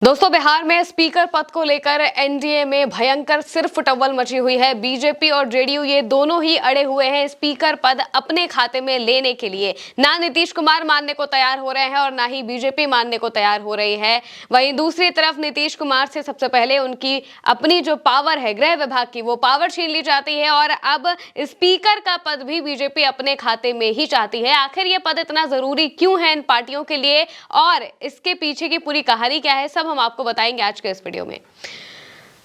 दोस्तों, बिहार में स्पीकर पद को लेकर एनडीए में भयंकर सिर्फ टव्वल मची हुई है। बीजेपी और जेडीयू ये दोनों ही अड़े हुए हैं स्पीकर पद अपने खाते में लेने के लिए। ना नीतीश कुमार मानने को तैयार हो रहे हैं और ना ही बीजेपी मानने को तैयार हो रही है। वहीं दूसरी तरफ नीतीश कुमार से सबसे पहले उनकी अपनी जो पावर है गृह विभाग की, वो पावर छीन ली जाती है और अब स्पीकर का पद भी बीजेपी अपने खाते में ही चाहती है। आखिर ये पद इतना जरूरी क्यों है इन पार्टियों के लिए और इसके पीछे की पूरी कहानी क्या है, सब हम आपको बताएंगे आज के इस वीडियो में।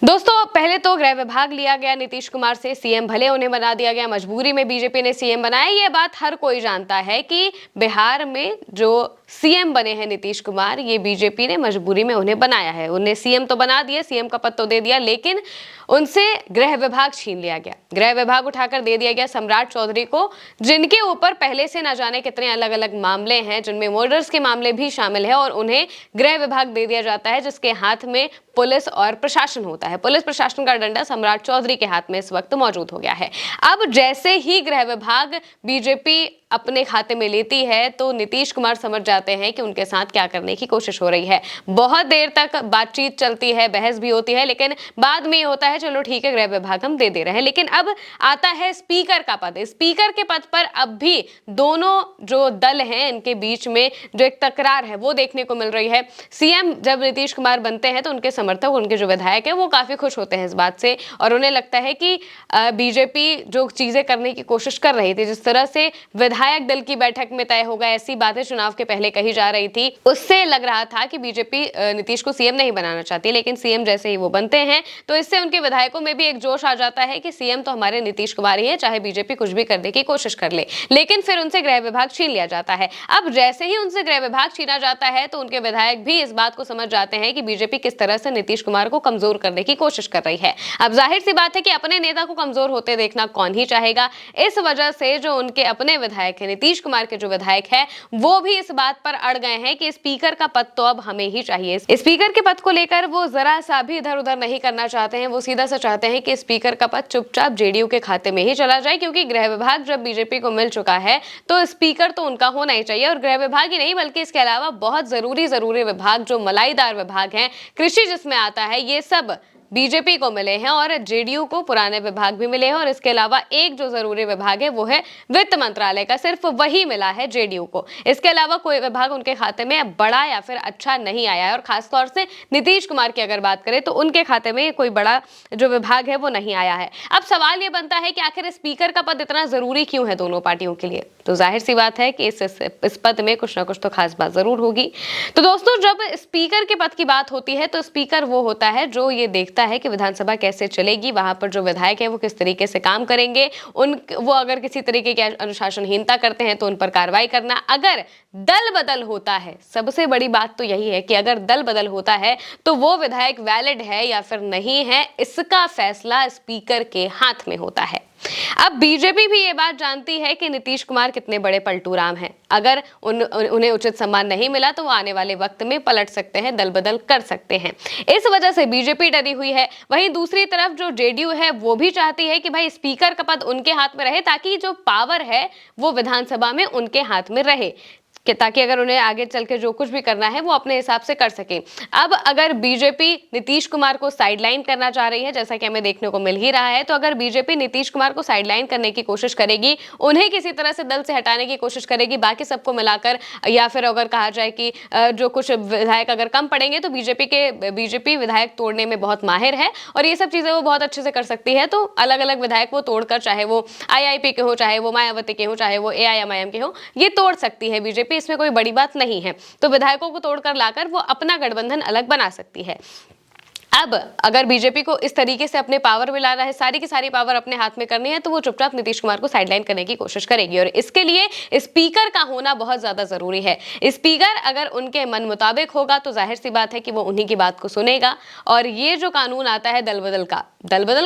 दोस्तों, पहले तो गृह विभाग लिया गया नीतीश कुमार से, सीएम भले उन्हें बना दिया गया, मजबूरी में बीजेपी ने सीएम बनाया। ये बात हर कोई जानता है कि बिहार में जो सीएम बने हैं नीतीश कुमार, ये बीजेपी ने मजबूरी में उन्हें बनाया है। उन्हें सीएम तो बना दिया, सीएम का पद तो दे दिया, लेकिन उनसे गृह विभाग छीन लिया गया। गृह विभाग उठाकर दे दिया गया सम्राट चौधरी को, जिनके ऊपर पहले से न जाने कितने अलग अलग मामले हैं, जिनमें मर्डर्स के मामले भी शामिल है, और उन्हें गृह विभाग दे दिया जाता है, जिसके हाथ में पुलिस और प्रशासन होता है। पुलिस प्रशासन का डंडा सम्राट चौधरी के हाथ में इस वक्त मौजूद हो गया है। अब जैसे ही गृह विभाग बीजेपी अपने खाते में लेती है तो नीतीश कुमार समझ जाते हैं कि उनके साथ क्या करने की कोशिश हो रही है। बहुत देर तक बातचीत चलती है, बहस भी होती है, लेकिन बाद में ये होता है चलो ठीक है गृह विभाग हम दे रहे हैं। लेकिन अब आता है स्पीकर का पद। स्पीकर के पद पर अब भी दोनों जो दल हैं इनके बीच में जो एक तकरार है वो देखने को मिल रही है। सीएम जब नीतीश कुमार बनते हैं तो उनके समर्थक, उनके जो विधायक है वो काफी खुश होते हैं इस बात से, और उन्हें लगता है कि बीजेपी जो चीजें करने की कोशिश कर रही थी, जिस तरह से विधायक दल की बैठक में तय होगा, ऐसी बातें चुनाव के पहले कही जा रही थी, उससे लग रहा था कि बीजेपी नीतीश को सीएम नहीं बनाना चाहती। लेकिन सीएम जैसे ही वो बनते हैं तो इससे उनके विधायकों में भी एक जोश आ जाता है कि सीएम तो हमारे नीतीश कुमार ही है, चाहे बीजेपी कुछ भी करने की कोशिश कर ले। लेकिन फिर उनसे गृह विभाग छीन लिया जाता है। अब जैसे ही उनसे गृह विभाग छीना जाता है तो उनके विधायक भी इस बात को समझ जाते हैं कि बीजेपी किस तरह से नीतीश कुमार को कमजोर करने की कोशिश कर रही है। अब जाहिर सी बात है कि अपने नेता को कमजोर होते देखना कौन ही चाहेगा। इस वजह से जो उनके अपने विधायक है, नीतीश कुमार के जो विधायक है, वो भी इस बात पर अड़ गए हैं कि स्पीकर का पद तो अब हमें ही चाहिए। स्पीकर के पद को लेकर वो जरा सा भी इधर उधर नहीं करना चाहते हैं। वो सीधा सा चाहते हैं कि स्पीकर का पद चुपचाप जेडीयू के खाते में ही चला जाए, क्योंकि गृह विभाग जब बीजेपी को मिल चुका है तो स्पीकर तो उनका होना ही चाहिए। और गृह विभाग ही नहीं बल्कि इसके अलावा बहुत जरूरी विभाग जो मलाईदार विभाग हैं, कृषि जिसमें आता है, ये सब बीजेपी को मिले हैं और जेडीयू को पुराने विभाग भी मिले हैं। और इसके अलावा एक जो जरूरी विभाग है वो है वित्त मंत्रालय का, सिर्फ वही मिला है जेडीयू को। इसके अलावा कोई विभाग उनके खाते में बड़ा या फिर अच्छा नहीं आया है। और खासतौर से नीतीश कुमार की अगर बात करें तो उनके खाते में कोई बड़ा जो विभाग है वो नहीं आया है। अब सवाल ये बनता है कि आखिर स्पीकर का पद इतना जरूरी क्यों है दोनों पार्टियों के लिए। तो जाहिर सी बात है कि इस पद में कुछ ना कुछ तो खास बात जरूर होगी। तो दोस्तों, जब स्पीकर के पद की बात होती है तो स्पीकर वो होता है जो ये देखता है कि विधानसभा कैसे चलेगी, वहां पर जो विधायक है वो किस तरीके से काम करेंगे, वो अगर किसी तरीके की अनुशासनहीनता करते हैं तो उन पर कार्रवाई करना। अगर दल बदल होता है, सबसे बड़ी बात तो यही है कि अगर दल बदल होता है तो वो विधायक वैलिड है या फिर नहीं है, इसका फैसला स्पीकर के हाथ में होता है। अब बीजेपी भी ये बात जानती है कि नीतीश कुमार कितने बड़े पलटूराम हैं। अगर उन्हें उचित सम्मान नहीं मिला तो वो आने वाले वक्त में पलट सकते हैं, दल बदल कर सकते हैं। इस वजह से बीजेपी डरी हुई है। वहीं दूसरी तरफ जो जेडीयू है वो भी चाहती है कि भाई स्पीकर का पद उनके हाथ में रहे, ताकि जो पावर है वो विधानसभा में उनके हाथ में रहे, ताकि अगर उन्हें आगे चल के जो कुछ भी करना है वो अपने हिसाब से कर सके। अब अगर बीजेपी नीतीश कुमार को साइडलाइन करना चाह रही है, जैसा कि हमें देखने को मिल ही रहा है, तो अगर बीजेपी नीतीश कुमार को साइडलाइन करने की कोशिश करेगी, उन्हें किसी तरह से दल से हटाने की कोशिश करेगी, बाकी सबको मिलाकर, या फिर अगर कहा जाए कि जो कुछ विधायक अगर कम पड़ेंगे तो बीजेपी विधायक तोड़ने में बहुत माहिर है और ये सब चीजें वो बहुत अच्छे से कर सकती है। तो अलग अलग विधायक वो तोड़कर, चाहे वो आईआईपी के हो, चाहे वो मायावती के हो, चाहे वो एआईएमआईएम के हो, ये तोड़ सकती है बीजेपी। इसमें कोई बड़ी बात नहीं है। तो विधायकों को तोड़कर लाकर वो अपना गठबंधन अलग बना सकती है। अब अगर बीजेपी को इस तरीके से अपने पावर में लाना है, सारी की सारी पावर अपने हाथ में करनी है, तो वो चुपचाप नीतीश कुमार को साइडलाइन करने की कोशिश करेगी। और इसके लिए स्पीकर का होना बहुत ज्यादा जरूरी है। स्पीकर अगर उनके मन मुताबिक होगा तो जाहिर सी बात है कि वो उन्हीं की बात को सुनेगा। और ये जो कानून आता है दल बदल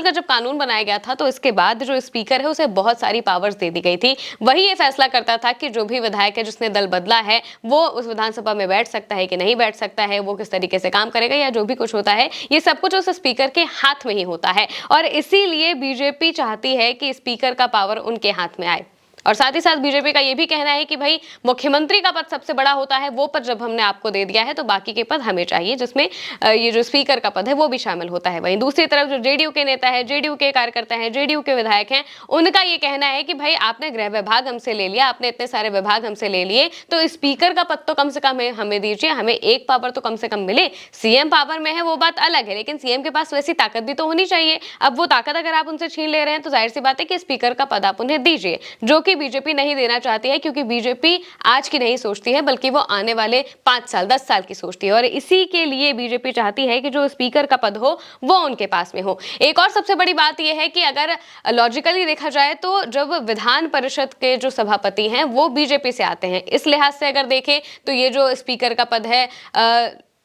का जब कानून बनाया गया था तो इसके बाद जो स्पीकर है उसे बहुत सारी पावर्स दे दी गई थी। वही ये फैसला करता था कि जो भी विधायक है जिसने दल बदला है वो उस विधानसभा में बैठ सकता है कि नहीं बैठ सकता है, वो किस तरीके से काम करेगा, या जो भी कुछ होता है, ये सब कुछ उस स्पीकर के हाथ में ही होता है। और इसीलिए बीजेपी चाहती है कि स्पीकर का पावर उनके हाथ में आए। और साथ ही साथ बीजेपी का ये भी कहना है कि भाई मुख्यमंत्री का पद सबसे बड़ा होता है, वो पद जब हमने आपको दे दिया है तो बाकी के पद हमें चाहिए, जिसमें ये जो स्पीकर का पद है वो भी शामिल होता है। वहीं दूसरी तरफ जो जेडीयू के नेता है, जेडीयू के कार्यकर्ता हैं, जेडीयू के विधायक हैं, उनका ये कहना है कि भाई आपने गृह विभाग हमसे ले लिया, आपने इतने सारे विभाग हमसे ले लिए, तो स्पीकर का पद तो कम से कम हमें दीजिए, हमें एक पावर तो कम से कम मिले। सीएम पावर में है वो बात अलग है, लेकिन सीएम के पास वैसी ताकत भी तो होनी चाहिए। अब वो ताकत अगर आप उनसे छीन ले रहे हैं तो जाहिर सी बात है कि स्पीकर का पद आप उन्हें दीजिए, जो कि बीजेपी नहीं देना चाहती है, क्योंकि बीजेपी आज की नहीं सोचती है बल्कि वो आने वाले 5 साल 10 साल की सोचती है। और इसी के लिए बीजेपी चाहती है कि जो स्पीकर का पद हो वो उनके पास में हो। एक और सबसे बड़ी बात यह है कि अगर लॉजिकली देखा जाए तो जब विधान परिषद के जो सभापति हैं वो बीजेपी से आते हैं, इस लिहाज से अगर देखें तो ये जो स्पीकर का पद है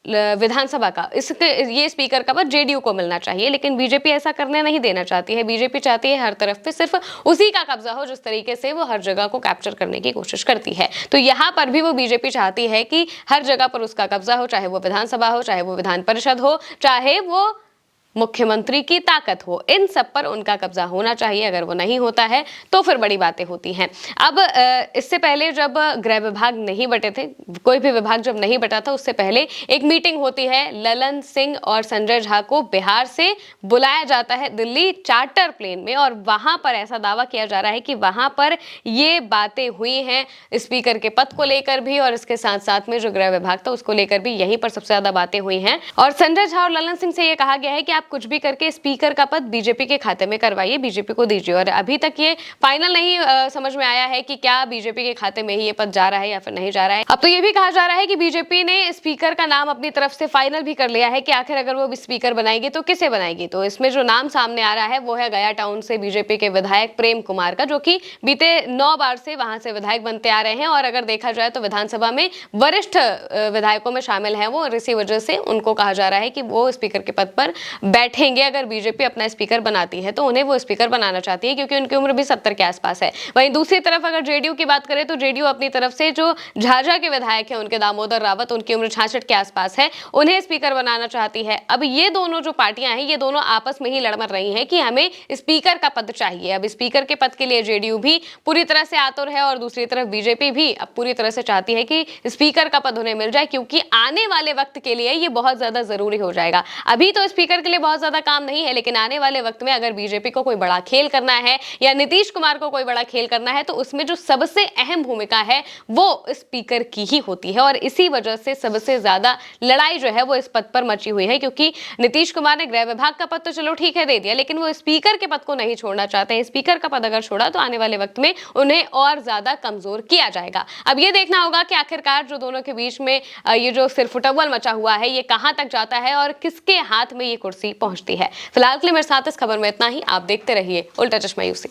विधानसभा का, इसके ये स्पीकर का पद जेडीयू को मिलना चाहिए, लेकिन बीजेपी ऐसा करने नहीं देना चाहती है। बीजेपी चाहती है हर तरफ पे सिर्फ उसी का कब्जा हो जिस तरीके से वो हर जगह को कैप्चर करने की कोशिश करती है। तो यहाँ पर भी वो बीजेपी चाहती है कि हर जगह पर उसका कब्जा हो, चाहे वो विधानसभा हो, चाहे वो विधान परिषद हो, चाहे वो मुख्यमंत्री की ताकत हो, इन सब पर उनका कब्जा होना चाहिए। अगर वो नहीं होता है तो फिर बड़ी बातें होती हैं। अब इससे पहले जब गृह विभाग नहीं बटे थे, कोई भी विभाग जब नहीं बटा था, उससे पहले एक मीटिंग होती है। ललन सिंह और संजय झा को बिहार से बुलाया जाता है दिल्ली चार्टर प्लेन में, और वहां पर ऐसा दावा किया जा रहा है कि वहां पर ये बातें हुई हैं स्पीकर के पद को लेकर भी, और इसके साथ साथ में जो गृह विभाग था उसको लेकर भी यहीं पर सबसे ज्यादा बातें हुई हैं। और संजय झा और ललन सिंह से ये कहा गया है कि कुछ भी करके स्पीकर का पद बीजेपी के खाते में करवाइए, बीजेपी को दीजिए। और अभी तक ये फाइनल नहीं समझ में आया है कि क्या बीजेपी के खाते में ही ये पद जा रहा है या फिर नहीं जा रहा है। अब तो ये भी कहा जा रहा है कि बीजेपी ने स्पीकर का नाम अपनी तरफ से फाइनल भी कर लिया है कि आखिर अगर वो स्पीकर बनाएगी तो किसे बनाएगी। तो इसमें जो नाम सामने आ रहा है वो है गया टाउन से बीजेपी के विधायक प्रेम कुमार का, जो कि बीते 9 बार से वहां से विधायक बनते आ रहे हैं, और अगर देखा जाए तो विधानसभा में वरिष्ठ विधायकों में शामिल है वो, और इसी वजह से उनको कहा जा रहा है कि वो स्पीकर के पद पर बैठेंगे। अगर बीजेपी अपना स्पीकर बनाती है तो उन्हें वो स्पीकर बनाना चाहती है, क्योंकि उनकी उम्र भी 70 के आसपास है। वहीं दूसरी तरफ अगर जेडीयू की बात करें तो जेडीयू अपनी तरफ से जो झाझा के विधायक हैं उनके दामोदर रावत, उनकी उम्र 66 के आसपास है, उन्हें स्पीकर बनाना चाहती है। अब ये दोनों जो पार्टियां हैं ये दोनों आपस में ही लड़ मर रही हैं कि हमें स्पीकर का पद चाहिए। अब स्पीकर के पद के लिए जेडीयू भी पूरी तरह से आतुर है, और दूसरी तरफ बीजेपी भी अब पूरी तरह से चाहती है कि स्पीकर का पद उन्हें मिल जाए, क्योंकि आने वाले वक्त के लिए ये बहुत ज्यादा जरूरी हो जाएगा। अभी तो स्पीकर के लिए बहुत ज्यादा काम नहीं है, लेकिन आने वाले वक्त में अगर बीजेपी को कोई बड़ा खेल करना है या नीतीश कुमार को कोई बड़ा खेल करना है तो उसमें जो सबसे अहम भूमिका है वो स्पीकर की ही होती है। और इसी वजह से सबसे ज्यादा लड़ाई जो है वो इस पद पर मची हुई है, क्योंकि नीतीश कुमार ने गृह विभाग का पद तो चलो ठीक है दे दिया, लेकिन वो स्पीकर के पद को नहीं छोड़ना चाहते हैं। स्पीकर का पद अगर छोड़ा तो आने वाले वक्त में उन्हें और ज्यादा कमजोर किया जाएगा। अब ये देखना होगा कि आखिरकार जो दोनों के बीच में ये जो सिरफुटव्वल मचा हुआ है ये कहां तक जाता है और किसके हाथ में ये कुर्सी पहुंचती है। फिलहाल के लिए मेरे साथ इस खबर में इतना ही। आप देखते रहिए उल्टा चश्मा यूसी।